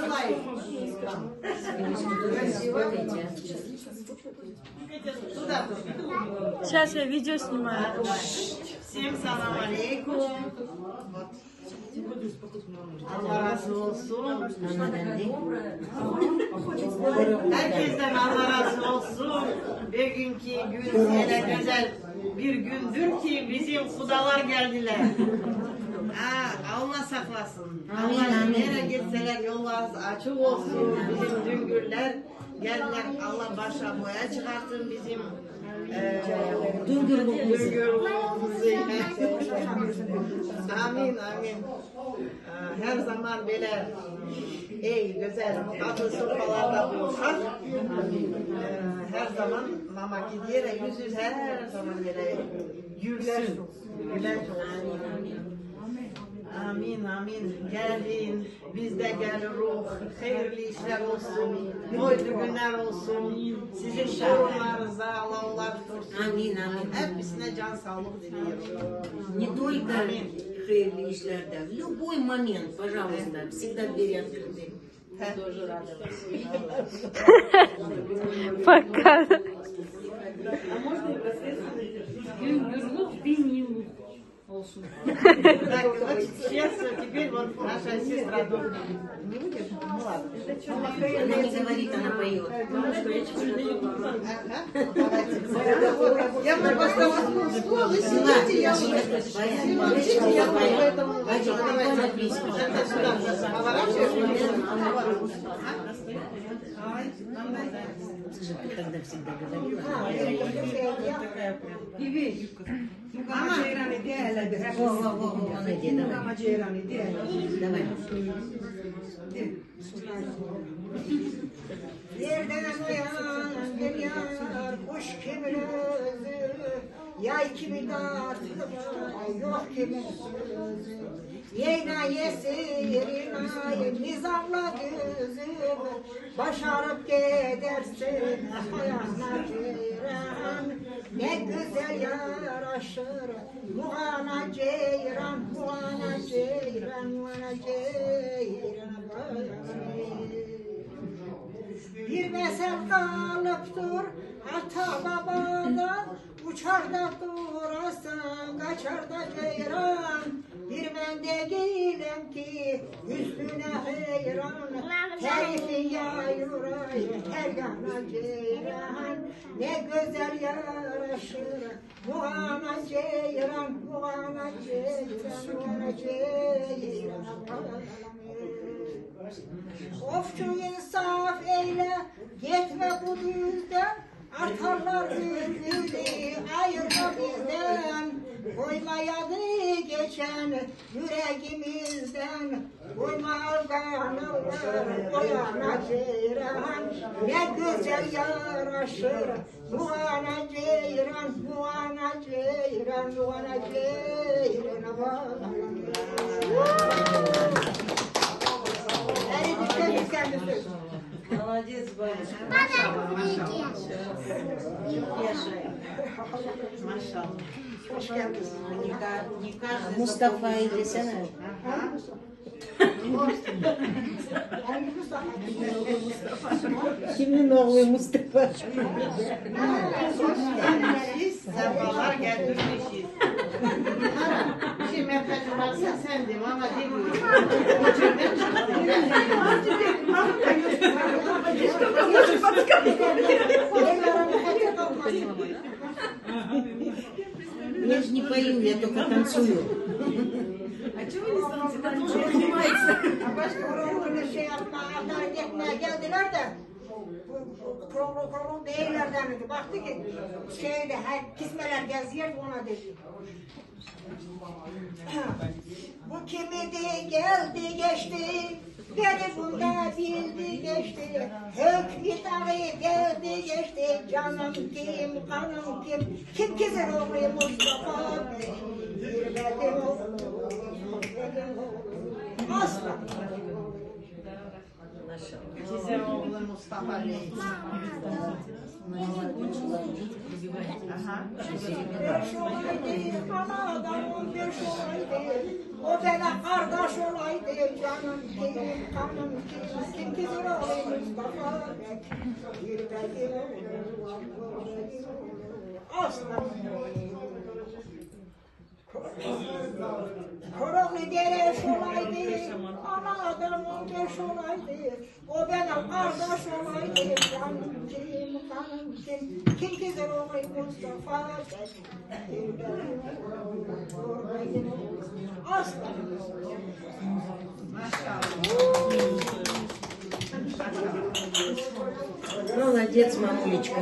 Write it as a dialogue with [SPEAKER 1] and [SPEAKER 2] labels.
[SPEAKER 1] желаю. Туда.
[SPEAKER 2] Сейчас я видео снимаю.
[SPEAKER 1] Всем салам алейкум. Allah razı olsun. Herkesten Allah razı olsun. Bugünkü gün öyle güzel bir gündür ki bizim kudalar geldiler. Allah saklasın. Allah nereye gitseler yollarınız açık olsun. Bizim düngürler geldiler. Allah başa boya çıkartsın bizim düngürlüğümüzü. Amin amin. Her zaman böyle iyi, güzel, tatlı sofralarda buluşsak, her zaman mama gidiyor, yüzüz her zaman böyle gülsün, gülen olsun. Amin amin. Gelin, bizde gel ruh, hayırlı işler olsun, mutlu günler olsun. Sizin torunlarınıza Allah ulaştırsın.
[SPEAKER 3] Amin amin.
[SPEAKER 1] Hepsine can sağlık diliyorum.
[SPEAKER 3] Не только хайрли ишлярда, в любой момент, пожалуйста, всегда двери открыты.
[SPEAKER 1] Тоже рада вас.
[SPEAKER 2] Пока.
[SPEAKER 4] Güngürlük bin yıllık olsun.
[SPEAKER 1] Так, вот сейчас теперь вот наша сестра не будет? Ну ладно.
[SPEAKER 3] Она не говорит, она поет.
[SPEAKER 1] Ага, давайте. Я просто вы сидите, я молчите, я поэтому давайте сюда поворачиваешь.
[SPEAKER 3] Ты когда всегда говорила.
[SPEAKER 1] Ama
[SPEAKER 3] Она иди, давай. Давай.
[SPEAKER 5] Yerden uyan bir yar, kuş kimin özü, yay kimin artığı, yok kimin sözü. Yeyna yesir nizamla gözüm, başarıp gidersin hayana ceyran. Ne güzel yaraşır, muğana ceyran, muğana ceyran, muğana ceyran. Bir mesel kalıptır ata babadan, uçar da durasın, kaçar da ceyran. Bir ben de değilim ki üstüne hayran, tarifi yayurayı her yana ceyran. Ne güzel yaraşır muğana ceyran, muğana ceyran, muğana ceyran. Ofçu insaf eyle, gitme bu düzden, artarlar bülbülü, ayırma bizden. Koymayadı geçen yüreğimizden, koyma aldanırlar, oyana ceyran. Ne güzel yaraşır, muğana ceyran, muğana ceyran, muğana ceyran.
[SPEAKER 1] Молодец, Варя. Maşallah.
[SPEAKER 5] Hoş geldiniz.
[SPEAKER 1] Не каждый
[SPEAKER 3] Mustafa ile sen.
[SPEAKER 5] Hangi Mustafa?
[SPEAKER 3] Kimin oğlu Mustafa?
[SPEAKER 1] Siz sefalar getirmişiz. Şimdi efendim varsa sendim ama demiyorum.
[SPEAKER 3] Я же не pою, я только танцую.
[SPEAKER 4] А чего вы не станете танцевать?
[SPEAKER 5] Başka programda şey yapma, adana gitmeye geldiler de program değillerden dedi. Baktı ki şeyde her kismeler geziyor ona dedi. Bu kimidi geldi geçti, beni bunda bildi geçti. Hükmü dağı geldi geçti, canım kim, kanım kim, kim kizir oğlu Mustafa. Benim oğlum, asla.
[SPEAKER 1] Size oğlu Mustafa Bey. Aha.
[SPEAKER 5] 5 aydı, anadan 15 aydı. O bana kardeş olaydı canım kim, kanım kim kızır olayım Mustafa Bek. Yürübedi aslan. Koronu dere olaydı, ana adamın geç olaydı. O benim kardeş olaydı canım kim, kanım kim kızır olayım Mustafa Bek. Yürübedi aslan.
[SPEAKER 3] Молодец, мамулечка.